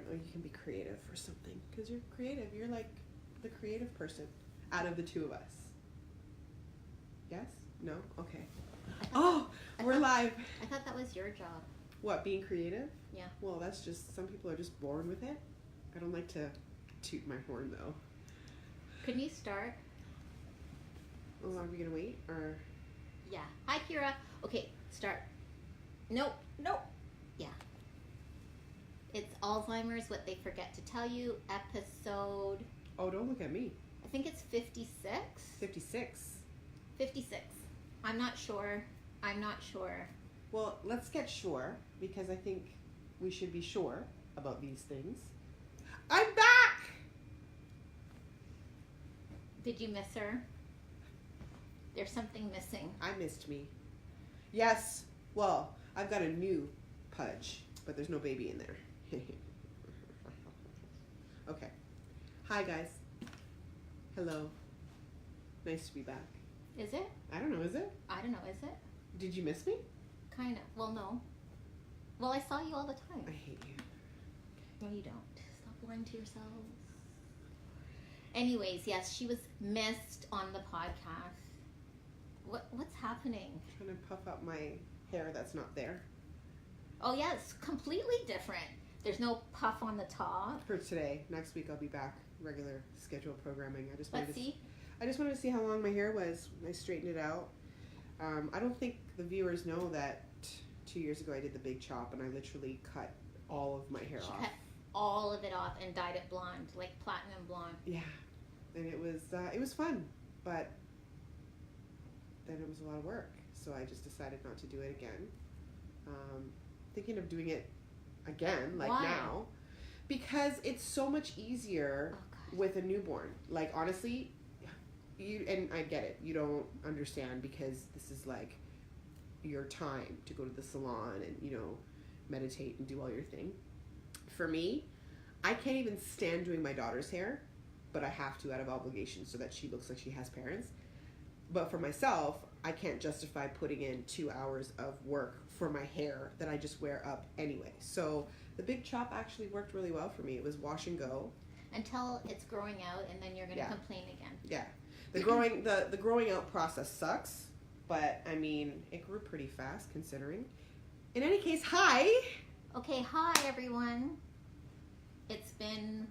or you can be creative for something, because you're creative. You're like the creative person out of the two of us. Yes? No? Okay. We're live. I thought that was your job. What, being creative? Yeah. Well, that's just, some people are just born with it. I don't like to toot my horn, though. Can you start? Oh, are we going to wait, or? Yeah. Hi, Kira. Okay, start. Nope. Yeah. It's Alzheimer's, What They Forget to Tell You, episode... Oh, don't look at me. I think it's 56? 56. 56. I'm not sure. Well, let's get sure, because I think we should be sure about these things. I'm back! Did you miss her? There's something missing. I missed me. Yes. Well, I've got a new Pudge, but there's no baby in there. Okay. Hi, guys. Hello. Nice to be back. Is it? I don't know, is it? I don't know, is it? Did you miss me? Kind of. Well, no. Well, I saw you all the time. I hate you. No, you don't. Stop lying to yourselves. Anyways, yes, she was missed on the podcast. What's happening? I'm trying to puff up my hair that's not there. Oh, yeah, it's completely different. There's no puff on the top. For today. Next week I'll be back. Regular scheduled programming. I just wanted to see how long my hair was. I straightened it out. I don't think the viewers know that 2 years ago I did the big chop and I literally cut all of my hair off. She cut all of it off and dyed it blonde, like platinum blonde. Yeah, and it was fun, but then it was a lot of work, so I just decided not to do it again. Thinking of doing it again, like now, because it's so much easier with a newborn. Like, honestly, and I get it, you don't understand, because this is like your time to go to the salon and, meditate and do all your thing. For me, I can't even stand doing my daughter's hair, but I have to out of obligation so that she looks like she has parents. But for myself, I can't justify putting in 2 hours of work for my hair that I just wear up anyway. So the big chop actually worked really well for me. It was wash and go. Until it's growing out, and then you're going to complain again. Yeah. The growing out process sucks, but I mean, it grew pretty fast considering. In any case, hi! Okay, hi everyone. It's been,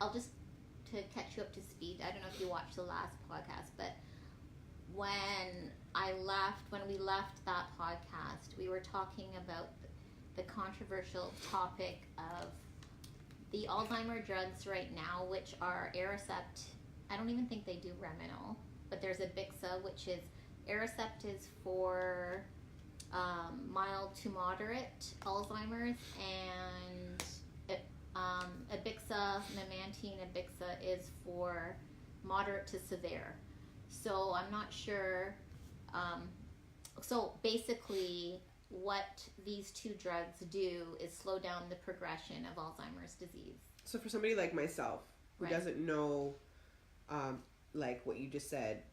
I'll just, to catch you up to speed, I don't know if you watched the last podcast, but when we left that podcast, we were talking about the controversial topic of the Alzheimer drugs right now, which are Aricept. I don't even think they do Reminol, but there's Abixa, which is Aricept is for mild to moderate Alzheimer's, and Abixa, memantine Abixa is for moderate to severe. So I'm not sure. So basically, what these two drugs do is slow down the progression of Alzheimer's disease. So for somebody like myself who doesn't know, like what you just said,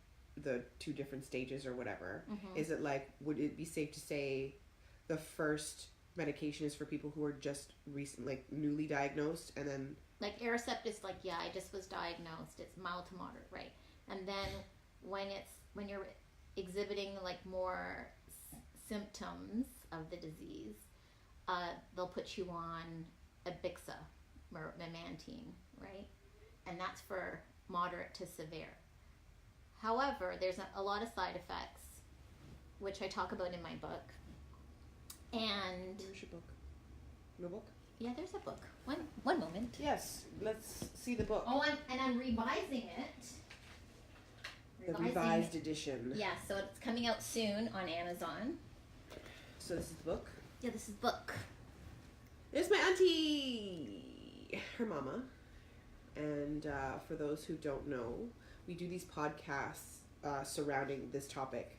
the two different stages or whatever, is it like, would it be safe to say the first medication is for people who are just newly diagnosed, and then like Aricept is like, I just was diagnosed, it's mild to moderate, right? And then when you're exhibiting like more symptoms of the disease, they'll put you on Abixa or memantine, right? And that's for moderate to severe. However, there's a lot of side effects, which I talk about in my book. And where's your book? No book? Yeah, there's a book. One moment. Yes, let's see the book. Oh, I'm revising it. The revised edition. Yeah, so it's coming out soon on Amazon. So this is the book? Yeah, this is the book. It's my auntie, her mama. And for those who don't know, we do these podcasts surrounding this topic.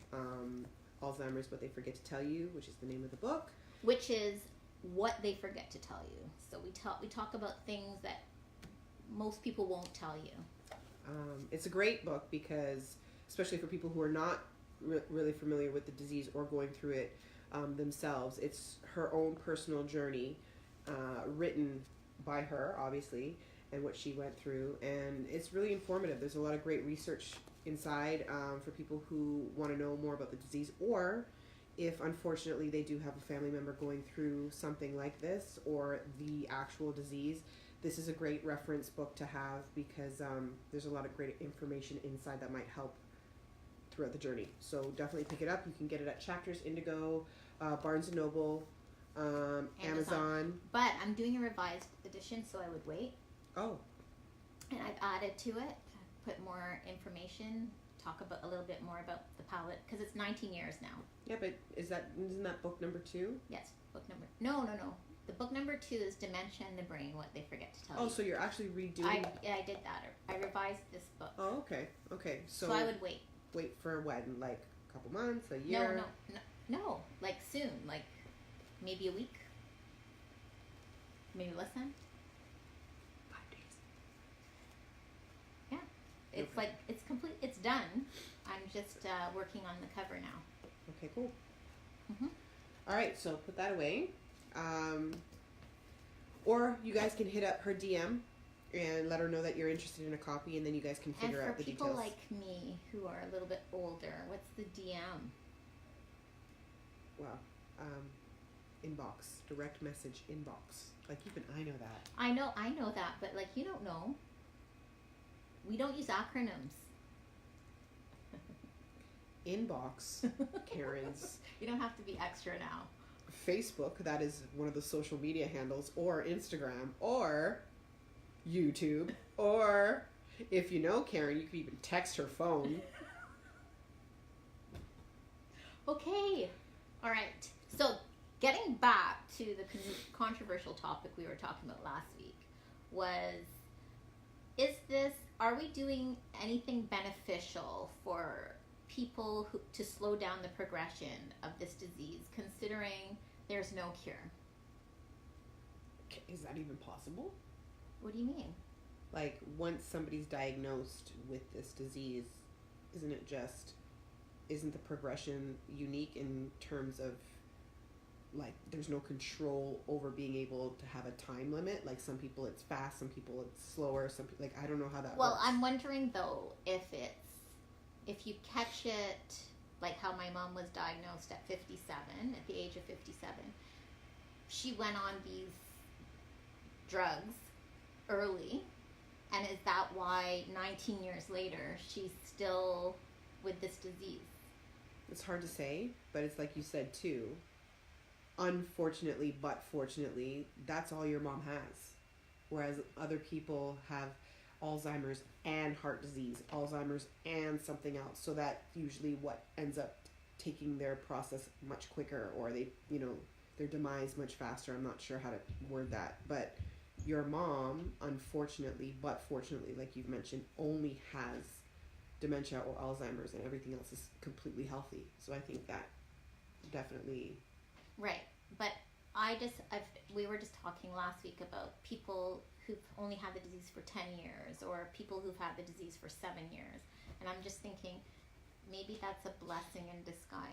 Alzheimer's, What They Forget to Tell You, which is the name of the book. Which is What They Forget to Tell You. So we talk about things that most people won't tell you. It's a great book because, especially for people who are not really familiar with the disease or going through it themselves, it's her own personal journey written by her, obviously, and what she went through. And it's really informative. There's a lot of great research inside for people who want to know more about the disease, or if unfortunately they do have a family member going through something like this or the actual disease. This is a great reference book to have because there's a lot of great information inside that might help throughout the journey. So definitely pick it up. You can get it at Chapters, Indigo, Barnes & Noble, Amazon. But I'm doing a revised edition, so I would wait. Oh. And I've added to it, put more information, talk about a little bit more about the palate, because it's 19 years now. Yeah, but isn't that book number 2? Yes, book number. No. The book number 2 is Dementia in the Brain, What They Forget to Tell You. Oh, so you're actually redoing... I did that. I revised this book. Oh, okay. So I would wait. Wait for when? Like a couple months, a year? No. Like soon. Like maybe a week. Maybe less than. 5 days. Yeah. It's okay. like, it's complete. It's done. I'm just working on the cover now. Okay, cool. Mm-hmm. All right, so put that away. Or you guys can hit up her DM and let her know that you're interested in a copy, and then you guys can figure out the details. And for people like me who are a little bit older, what's the DM? Well, inbox, direct message inbox. Like even I know that. I know that, but like you don't know. We don't use acronyms. Inbox, Karen's. You don't have to be extra now. Facebook, that is one of the social media handles, or Instagram, or YouTube, or if you know Karen, you could even text her phone. Okay. All right. So getting back to the controversial topic we were talking about last week was, are we doing anything beneficial for people to slow down the progression of this disease, considering there's no cure? Is that even possible? What do you mean? Like, once somebody's diagnosed with this disease, isn't the progression unique in terms of, like, there's no control over being able to have a time limit? Like, some people it's fast, some people it's slower, some people, like, I don't know how that works. Well, I'm wondering, though, if you catch it, like how my mom was diagnosed at 57, at the age of 57, she went on these drugs early, and is that why 19 years later she's still with this disease? It's hard to say, but it's like you said too, unfortunately but fortunately, that's all your mom has, whereas other people have Alzheimer's and heart disease, Alzheimer's and something else, so that usually what ends up taking their process much quicker, or they, their demise much faster. I'm not sure how to word that, but your mom, unfortunately but fortunately, like you've mentioned, only has dementia or Alzheimer's, and everything else is completely healthy. So I think that definitely... Right, but we were just talking last week about people who've only had the disease for 10 years, or people who've had the disease for 7 years. And I'm just thinking, maybe that's a blessing in disguise.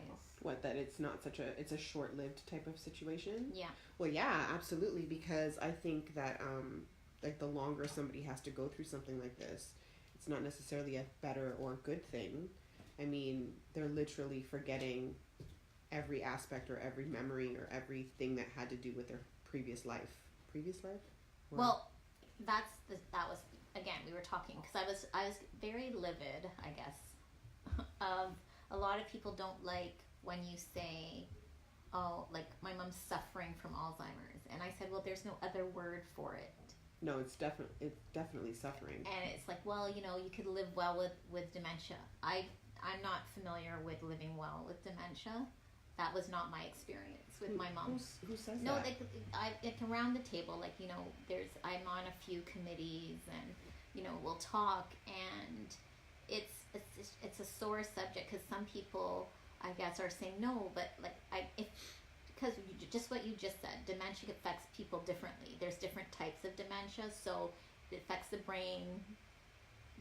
What, that it's not it's a short-lived type of situation? Yeah. Well, yeah, absolutely, because I think that, like, the longer somebody has to go through something like this, it's not necessarily a better or good thing. I mean, they're literally forgetting every aspect or every memory or everything that had to do with their previous life. Previous life? Or... Well, that was, again, we were talking, because I was very livid, I guess. A lot of people don't like when you say, oh, like, my mom's suffering from Alzheimer's. And I said, well, there's no other word for it. No, it's definitely suffering. And it's like, well, you could live well with dementia. I'm not familiar with living well with dementia. That was not my experience with my mom. Who says no, that? It's around the table. Like, I'm on a few committees, and we'll talk, and it's a sore subject, because some people, I guess, are saying no, but because just what you just said, dementia affects people differently. There's different types of dementia, so it affects the brain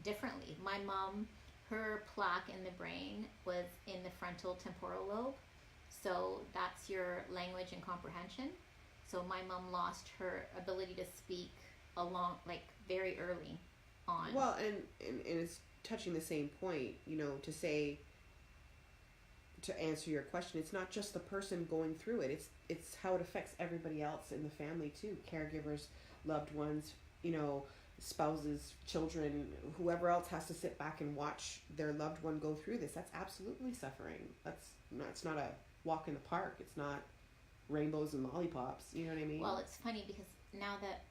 differently. My mom, her plaque in the brain was in the frontal temporal lobe, so that's your language and comprehension. So my mom lost her ability to speak very early on. Well, and it's touching the same point, to answer your question, it's not just the person going through it. It's how it affects everybody else in the family too. Caregivers, loved ones, spouses, children, whoever else has to sit back and watch their loved one go through this. That's absolutely suffering. It's not a walk in the park. It's not rainbows and lollipops. You know what I mean? Well, it's funny because now that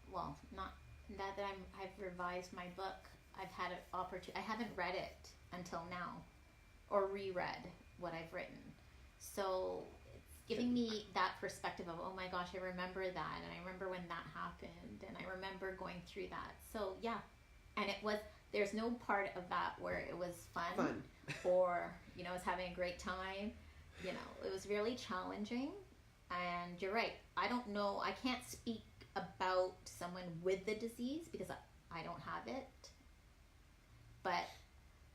I've revised my book, I've had an opportunity. I haven't read it until now, or reread what I've written. So it's giving me that perspective of, oh my gosh, I remember that, and I remember when that happened, and I remember going through that. So yeah, and there's no part of that where it was fun. Or I was having a great time. It was really challenging. And you're right, I don't know, I can't speak about someone with the disease because I don't have it, but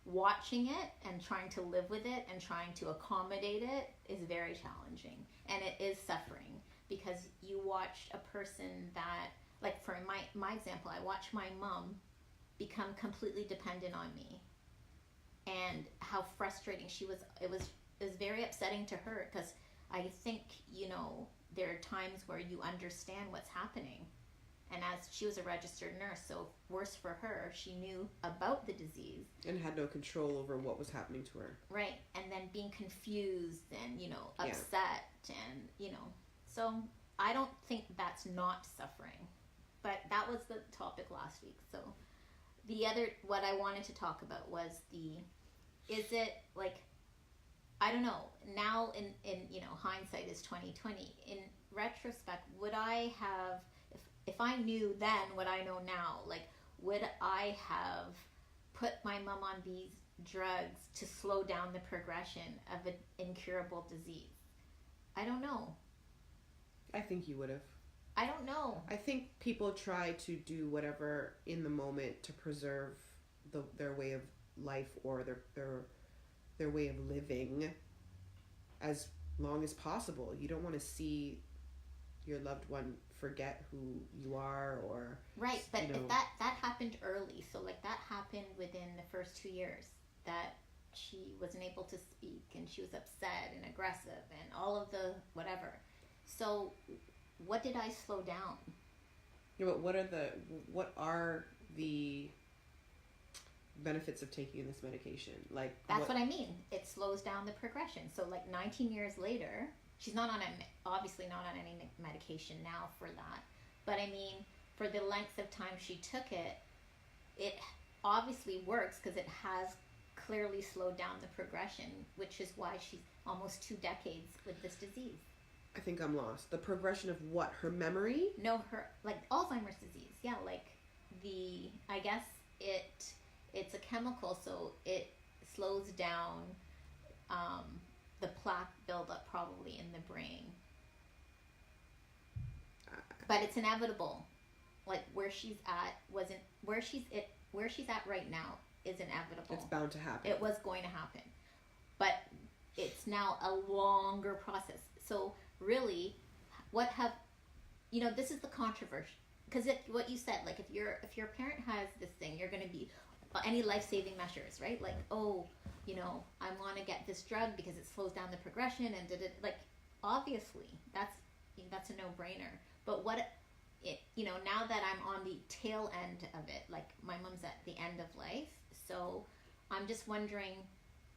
watching it and trying to live with it and trying to accommodate it is very challenging, and it is suffering because you watch a person that, like for my example, I watched my mom become completely dependent on me, and how frustrating she was. It was very upsetting to her because I think, there are times where you understand what's happening. And as she was a registered nurse, so worse for her, she knew about the disease. And had no control over what was happening to her. Right. And then being confused and, upset and, So I don't think that's not suffering. But that was the topic last week. So what I wanted to talk about was is it like, I don't know, now in hindsight is 2020. In retrospect, would I have, if I knew then what I know now, like, would I have put my mom on these drugs to slow down the progression of an incurable disease? I don't know. I think you would have. I don't know. I think people try to do whatever in the moment to preserve their way of life or their way of living as long as possible. You don't want to see your loved one forget who you are, or right. But if that happened early, so like that happened within the first 2 years, that she wasn't able to speak and she was upset and aggressive and all of the whatever. So what did I slow down? Yeah, but what are the benefits of taking this medication? Like, that's what I mean. It slows down the progression. So like 19 years later, she's obviously not on any medication now for that. But I mean, for the length of time she took it, it obviously works because it has clearly slowed down the progression, which is why she's almost 2 decades with this disease. I think I'm lost. The progression of what? Her memory? No, her, like Alzheimer's disease. Yeah, like I guess it's a chemical, so it slows down the plaque buildup probably in the brain. But it's inevitable. Like where she's at where she's at right now is inevitable. It's bound to happen. It was going to happen. But it's now a longer process. So really, this is the controversy. Because what you said, like if your parent has this thing, you're going to be any life-saving measures, right? Like, I want to get this drug because it slows down the progression and obviously that's a no-brainer. But now that I'm on the tail end of it, like my mom's at the end of life, so I'm just wondering,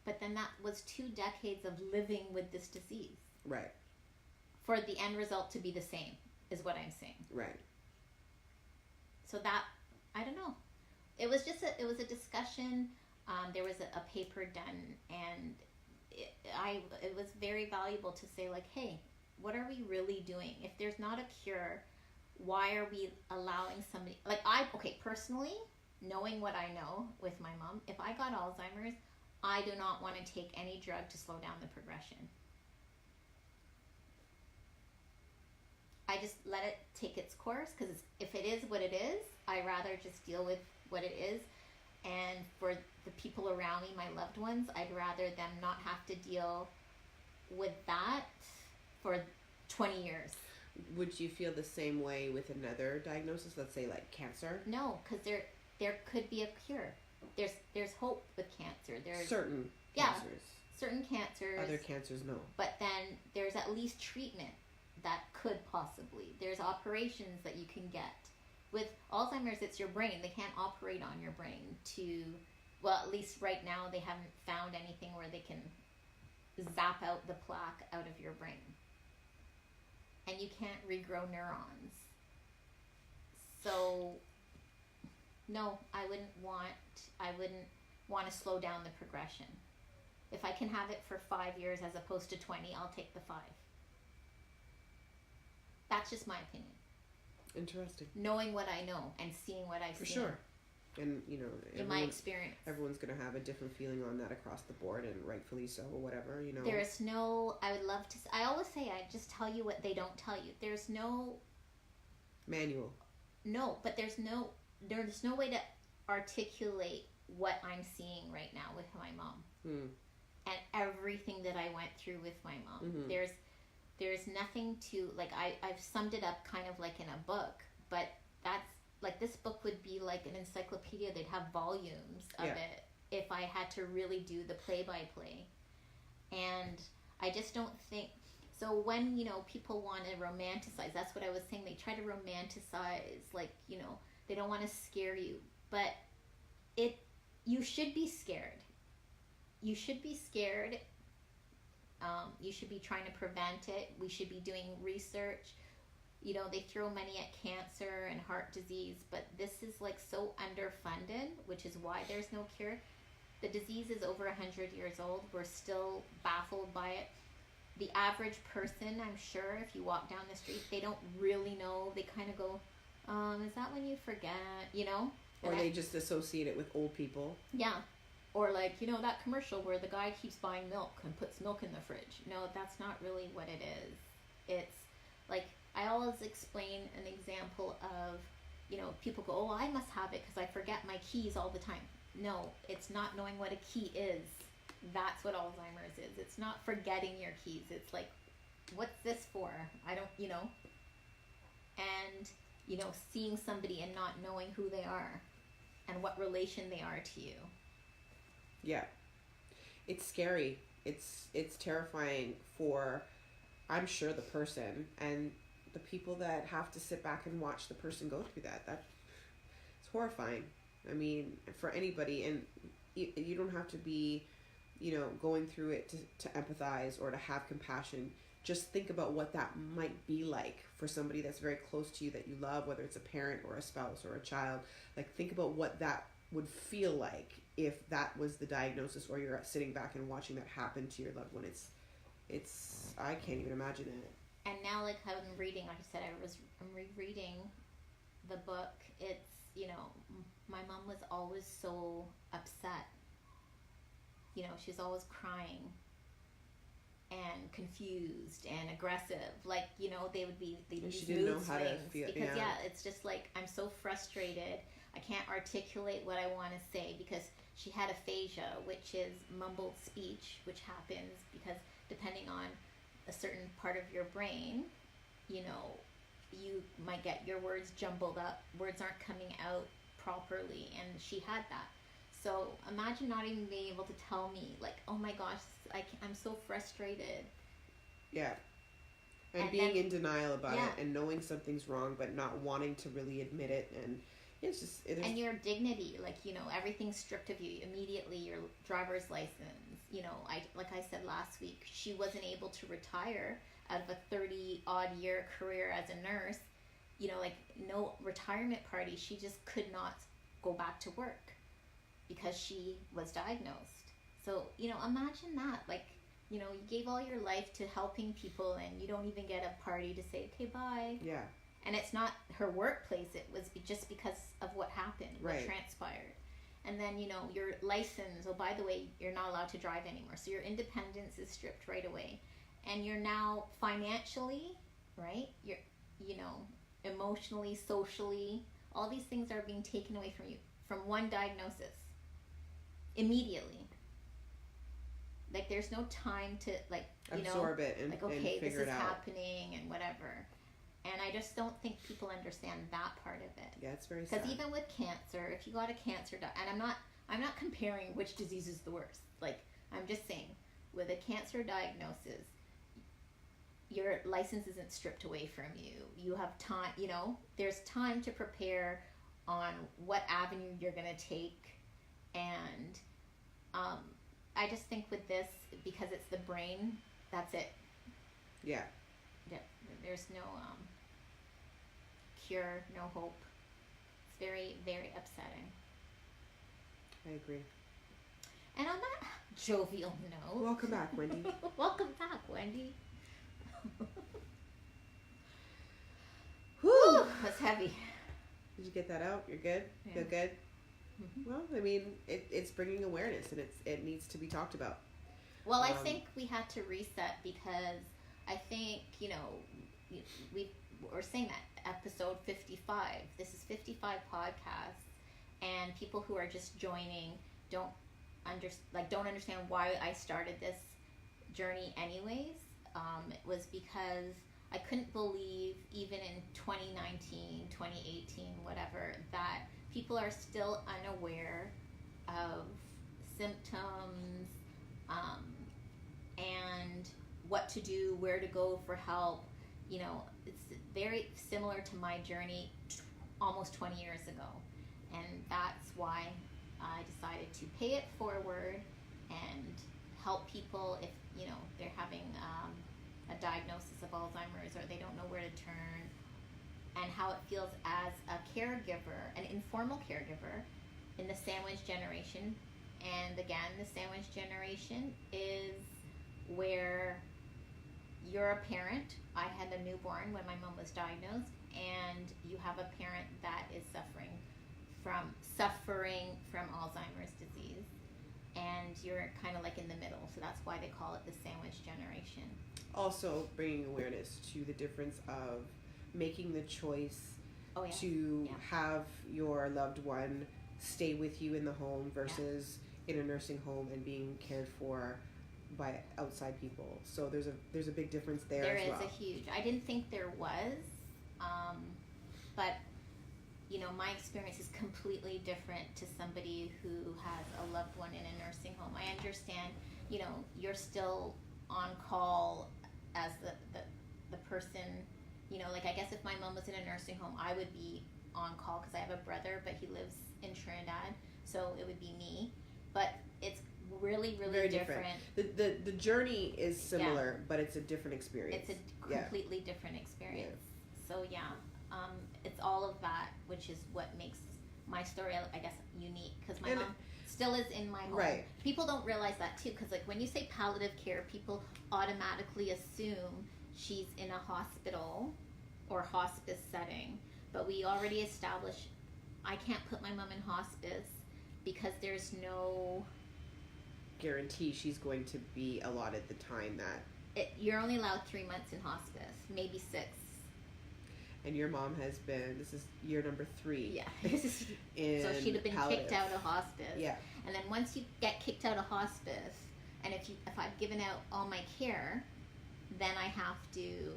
but then that was 2 decades of living with this disease. Right. For the end result to be the same, is what I'm saying. Right. So that, I don't know. It was a discussion. There was a paper done, and it was very valuable to say, like, hey, what are we really doing? If there's not a cure, why are we allowing somebody, personally, knowing what I know with my mom, if I got Alzheimer's, I do not want to take any drug to slow down the progression. I just let it take its course, because if it is what it is, I'd rather just deal with what it is. And for the people around me, my loved ones, I'd rather them not have to deal with that for 20 years. Would you feel the same way with another diagnosis? Let's say like cancer. No, because there could be a cure. There's hope with cancer. There's certain yeah, cancers. certain cancers. Other cancers, no. But then there's at least treatment that could possibly. There's operations that you can get. With Alzheimer's, it's your brain. They can't operate on your brain to, well, at least right now they haven't found anything where they can zap out the plaque out of your brain. And you can't regrow neurons. So, no, I wouldn't want to slow down the progression. If I can have it for 5 years as opposed to 20, I'll take the 5. That's just my opinion. Interesting. Knowing what I know and seeing what I've seen. For sure. And, you know, in my experience. Everyone's going to have a different feeling on that across the board, and rightfully so, or whatever, you know. There's no, I would love to, I always say I just tell you what they don't tell you. There's no manual. No, but there's no way to articulate what I'm seeing right now with my mom. And everything that I went through with my mom. Mm-hmm. There's nothing to, like, I've summed it up kind of like in a book, but that's, like, this book would be like an encyclopedia. They'd have volumes of it if I had to really do the play-by-play. And I just don't think, so when, you know, people want to romanticize, that's what I was saying, they try to romanticize, like, you know, they don't want to scare you, but you should be scared. You should be scared. You should be trying to prevent it. We should be doing research. You know, they throw money at cancer and heart disease, but this is like so underfunded, which is why there's no cure. The disease is over 100 years old. We're still baffled by it. The average person, I'm sure, if you walk down the street, they don't really know. They kind of go, is that when you forget, you know? Or they just associate it with old people. Yeah. Or like, you know, that commercial where the guy keeps buying milk and puts milk in the fridge. No, that's not really what it is. It's like, I always explain an example of, you know, people go, oh, I must have it because I forget my keys all the time. No, it's not knowing what a key is. That's what Alzheimer's is. It's not forgetting your keys. It's like, what's this for? I don't, you know. And, you know, seeing somebody and not knowing who they are and what relation they are to you. Yeah. It's scary. It's terrifying for, I'm sure, the person and the people that have to sit back and watch the person go through that. It's horrifying. I mean, for anybody, and you don't have to be, you know, going through it to empathize or to have compassion. Just think about what that might be like for somebody that's very close to you that you love, whether it's a parent or a spouse or a child. Like, think about what that would feel like if that was the diagnosis, or you're sitting back and watching that happen to your loved one. It's I can't even imagine it. And now, like, I'm reading, like I said, I'm rereading the book. It's, you know, my mom was always so upset. You know, she's always crying and confused and aggressive. Like, you know, they'd be she didn't know how to feel. Because, it's just like, I'm so frustrated. I can't articulate what I want to say because she had aphasia, which is mumbled speech, which happens because depending on a certain part of your brain, you know, you might get your words jumbled up. Words aren't coming out properly, and she had that. So imagine not even being able to tell me, like, oh my gosh, I'm so frustrated. Yeah. And being in denial about it and knowing something's wrong but not wanting to really admit it, and it's just... And your dignity, like, you know, everything's stripped of you immediately, your driver's license. You know, like I said last week, she wasn't able to retire out of a 30-odd year career as a nurse. You know, like, no retirement party. She just could not go back to work because she was diagnosed. So, you know, imagine that. Like, you know, you gave all your life to helping people and you don't even get a party to say, okay, bye. Yeah. And it's not her workplace. It was just because of what happened, what transpired. And then, you know, your license, oh, by the way, you're not allowed to drive anymore. So your independence is stripped right away. And you're now financially, right? You're, you know, emotionally, socially, all these things are being taken away from you from one diagnosis immediately. Like, there's no time to, like, you absorb know, it and like, okay, and figure this is it out. happening and whatever. And I just don't think people understand that part of it. Yeah, it's very sad. Because even with cancer, if you got a cancer, and I'm not comparing which disease is the worst. Like, I'm just saying, with a cancer diagnosis, your license isn't stripped away from you. You have time, there's time to prepare on what avenue you're going to take. And I just think with this, because it's the brain, that's it. Yeah. There's no cure, no hope. It's very, very upsetting. I agree. And on that jovial note... Welcome back, Wendy. Welcome back, Wendy. Whew! That's heavy. Did you get that out? You're good? Yeah. Feel good? Mm-hmm. Well, I mean, it's bringing awareness, and it needs to be talked about. Well, I think we had to reset because I think, we're saying that episode 55. This is 55 podcasts, and people who are just joining don't understand why I started this journey anyways. It was because I couldn't believe, even in 2019, 2018, whatever, that people are still unaware of symptoms, and what to do, where to go for help. It's very similar to my journey almost 20 years ago. And that's why I decided to pay it forward and help people if, they're having a diagnosis of Alzheimer's or they don't know where to turn, and how it feels as a caregiver, an informal caregiver in the sandwich generation. And again, the sandwich generation is where you're a parent. I had a newborn when my mom was diagnosed, and you have a parent that is suffering from Alzheimer's disease, and you're kind of like in the middle. So that's why they call it the sandwich generation. Also bringing awareness to the difference of making the choice to have your loved one stay with you in the home versus in a nursing home and being cared for by outside people. So there's a big difference there as well. There is a huge. I didn't think there was, but my experience is completely different to somebody who has a loved one in a nursing home. I understand, you're still on call as the person, like I guess if my mom was in a nursing home, I would be on call because I have a brother, but he lives in Trinidad, so it would be me. But it's really, really very different. The journey is similar, but it's a different experience. It's a completely different experience. Yeah. So it's all of that, which is what makes my story, I guess, unique, because my mom still is in my home. Right. People don't realize that too, because like when you say palliative care, people automatically assume she's in a hospital or hospice setting, but we already established I can't put my mom in hospice because there's no guarantee she's going to be allotted the time that you're only allowed 3 months in hospice, maybe 6. And your mom has been, this is year number 3. Yeah. In so she'd have been palliative. kicked out of hospice. Yeah. And then once you get kicked out of hospice, and if I've given out all my care, then I have to,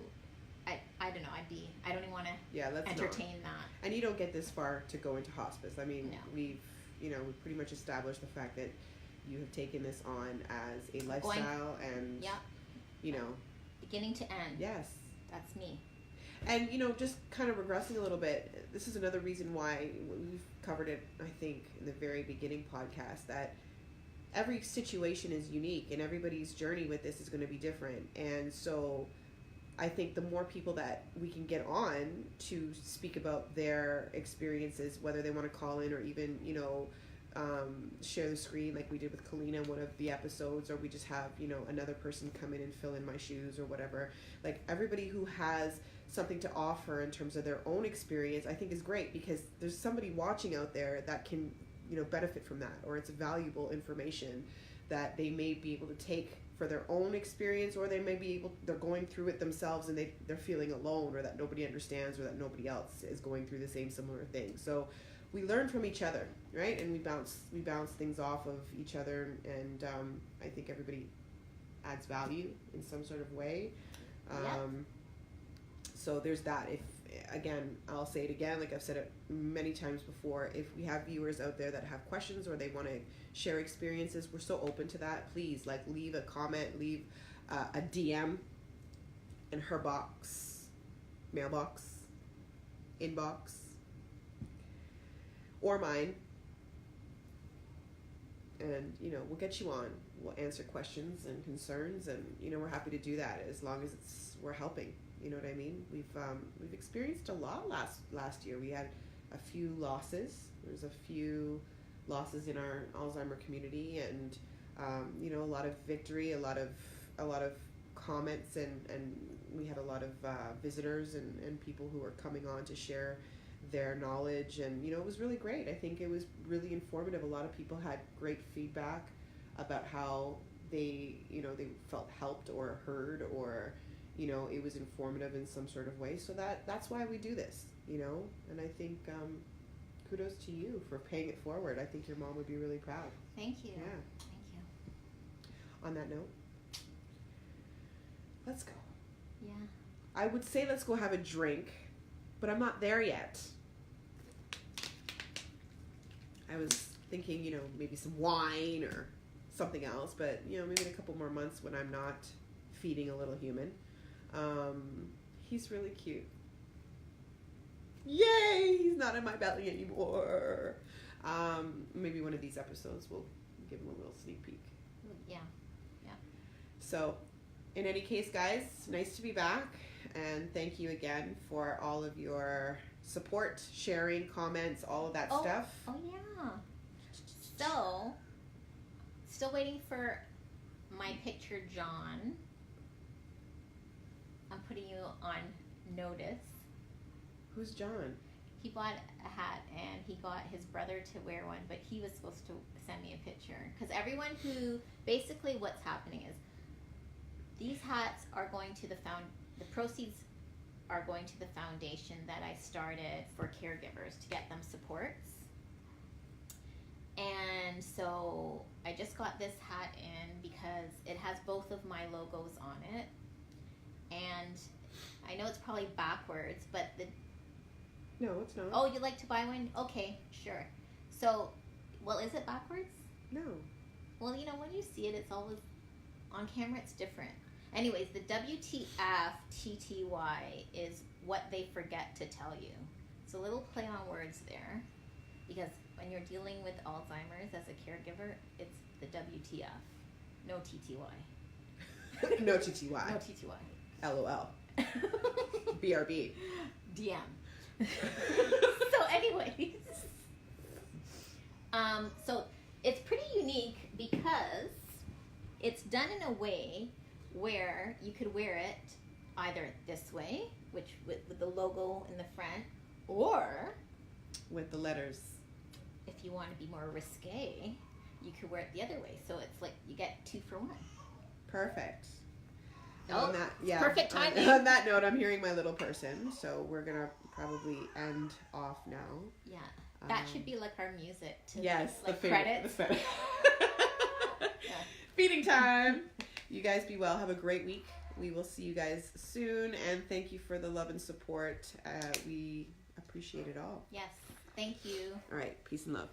I don't know, I don't even want to entertain that. And you don't get this far to go into hospice. I mean, no. we've pretty much established the fact that you have taken this on as a lifestyle and, beginning to end. Yes. That's me. And, just kind of regressing a little bit, this is another reason why we've covered it, I think, in the very beginning podcast, that every situation is unique and everybody's journey with this is going to be different. And so I think the more people that we can get on to speak about their experiences, whether they want to call in or even, share the screen like we did with Kalina in one of the episodes, or we just have, another person come in and fill in my shoes or whatever. Like, everybody who has something to offer in terms of their own experience, I think is great, because there's somebody watching out there that can, benefit from that, or it's valuable information that they may be able to take for their own experience, or they're going through it themselves and they're feeling alone, or that nobody understands, or that nobody else is going through the same similar thing. So we learn from each other, right? And we bounce things off of each other, and I think everybody adds value in some sort of way. So there's that. If, again, I'll say it again, like I've said it many times before, if we have viewers out there that have questions or they want to share experiences, we're so open to that. Please, like, leave a comment, leave a DM in her box, mailbox, inbox, or mine. And, you know, we'll get you on. We'll answer questions and concerns, and, you know, we're happy to do that as long as we're helping. You know what I mean? We've experienced a lot last year. We had a few losses. There's a few losses in our Alzheimer community, and you know, a lot of victory, a lot of comments, and we had a lot of visitors and people who were coming on to share their knowledge, and, you know, it was really great. I think it was really informative. A lot of people had great feedback about how they felt helped or heard, or, you know, it was informative in some sort of way. So that's why we do this, you know. And I think kudos to you for paying it forward. I think your mom would be really proud. Thank you. Yeah. Thank you. On that note, let's go. Yeah. I would say let's go have a drink, but I'm not there yet. I was thinking, you know, maybe some wine or something else, but, you know, maybe in a couple more months when I'm not feeding a little human. He's really cute. Yay! He's not in my belly anymore. Maybe one of these episodes will give him a little sneak peek. Yeah. Yeah. So, in any case, guys, nice to be back, and thank you again for all of your support, sharing, comments, all of that stuff. Oh yeah. So, still waiting for my picture, John. I'm putting you on notice. Who's John? He bought a hat and he got his brother to wear one, but he was supposed to send me a picture. Because everyone who, basically what's happening is, these hats are going to the proceeds are going to the foundation that I started for caregivers to get them supports. And so I just got this hat in because it has both of my logos on it. And I know it's probably backwards, but No, it's not. Oh, you'd like to buy one? Okay, sure. So, well, is it backwards? No. Well, you know, when you see it, it's always, on camera it's different. Anyways, the WTF TTY is what they forget to tell you. It's a little play on words there, because when you're dealing with Alzheimer's as a caregiver, it's the WTF, no TTY. No TTY. No TTY. LOL. BRB. DM. So anyways, so it's pretty unique because it's done in a way where you could wear it either this way, which with the logo in the front, or with the letters. If you want to be more risque, you could wear it the other way. So it's like you get 2 for 1. Perfect. Oh, on that, yeah. Perfect timing. On that note, I'm hearing my little person, so we're gonna probably end off now. Yeah, that should be like our music. Yes, like the credits. Yeah. Feeding time. You guys be well. Have a great week. We will see you guys soon, and thank you for the love and support. We appreciate it all. Yes, thank you. All right, peace and love.